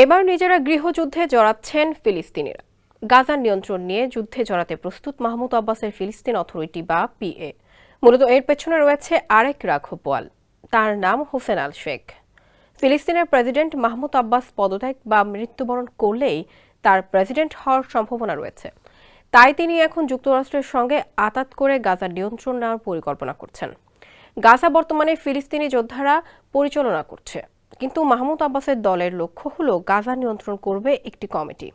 এবার নিজেরা গৃহযুদ্ধে জড়াচ্ছেন ফিলিস্তিনিরা। গাজার নিয়ন্ত্রণ নিয়ে যুদ্ধে জড়াতে প্রস্তুত মাহমুদ আব্বাসের ফিলিস্তিন অথরিটি বা পিএ। মূলত এর পেছনে রয়েছে আরেক রাঘব বোয়াল, তার নাম হোসেন আল শেখ। ফিলিস্তিনের প্রেসিডেন্ট মাহমুদ আব্বাস পদত্যাগ বা মৃত্যুবরণ করলেই তার প্রেসিডেন্ট হওয়ার সম্ভাবনা রয়েছে। তাই তিনি এখন যুক্তরাষ্ট্রের সঙ্গে আঁতাত করে গাজার নিয়ন্ত্রণ নেওয়ার পরিকল্পনা করছেন। গাজা বর্তমানে ফিলিস্তিনি যোদ্ধারা পরিচালনা করছে, কিন্তু মাহমুদ আব্বাসের দলের লক্ষ্য হলো গাজা নিয়ন্ত্রণ করবে একটি কমিটি,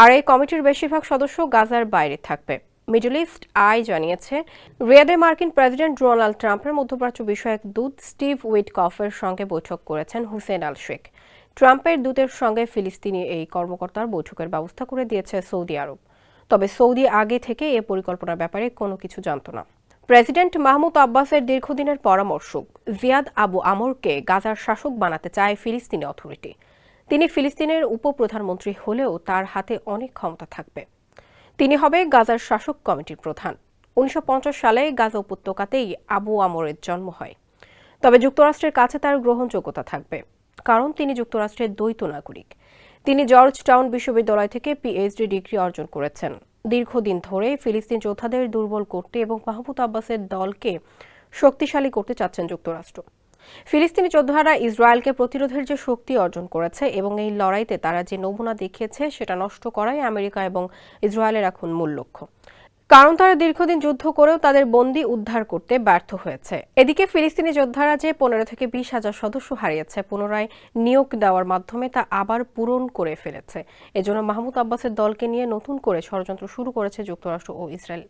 আর এই কমিটির বেশিরভাগ সদস্য গাজার বাইরে থাকবে। মিডল ইস্ট আই জানিয়েছে, রিয়াদে মার্কিন প্রেসিডেন্ট ডোনাল্ড ট্রাম্পের মধ্যপ্রাচ্য বিষয়ক দূত স্টিভ উইটকফের সঙ্গে বৈঠক করেছেন হোসেন আল শেখ। ট্রাম্পের দূতের সঙ্গে ফিলিস্তিনি এই কর্মকর্তার বৈঠকের ব্যবস্থা করে দিয়েছে সৌদি আরব। তবে সৌদি আগে থেকে এ পরিকল্পনার ব্যাপারে কোনো কিছু জানত না। প্রেসিডেন্ট মাহমুদ আব্বাসের দীর্ঘদিনের পরামর্শক জিয়াদ আবু আমরকে গাজার শাসক বানাতে চায় ফিলিস্তিনি অথরিটি। তিনি ফিলিস্তিনের উপপ্রধানমন্ত্রী হলেও তার হাতে অনেক ক্ষমতা থাকবে। তিনি হবে গাজার শাসক কমিটির প্রধান। 1950 সালে গাজা উপত্যকাতেই আবু আমরের জন্ম হয়। তবে যুক্তরাষ্ট্রের কাছে তার গ্রহণযোগ্যতা থাকবে, কারণ তিনি যুক্তরাষ্ট্রের দ্বৈত নাগরিক। তিনি জর্জ টাউন বিশ্ববিদ্যালয় থেকে পিএইচডি ডিগ্রি অর্জন করেছেন। দীর্ঘদিন ধরে ফিলিস্তিন যোদ্ধাদের দুর্বল করতে এবং মাহমুদ আব্বাসের দলকে শক্তিশালী করতে চাচ্ছেন যুক্তরাষ্ট্র। ফিলিস্তিনি যোদ্ধারা ইসরায়েলকে প্রতিরোধের যে শক্তি অর্জন করেছে এবং এই লড়াইতে তারা যে নমুনা দেখিয়েছে সেটা নষ্ট করাই আমেরিকা এবং ইসরায়েলের এখন মূল লক্ষ্য। কারণ তারা দীর্ঘদিন যুদ্ধ করেও তাদের বন্দী উদ্ধার করতে ব্যর্থ হয়েছে। এদিকে ফিলিস্তিনি যোদ্ধারা যে 15 থেকে 20 হাজার সদস্য হারিয়েছে, পুনরায় নিয়োগ দেওয়ার মাধ্যমে তা আবার পূরণ করে ফেলেছে। এজন্য মাহমুদ আব্বাসের দলকে নিয়ে নতুন করে ষড়যন্ত্র শুরু করেছে যুক্তরাষ্ট্র ও ইসরায়েল।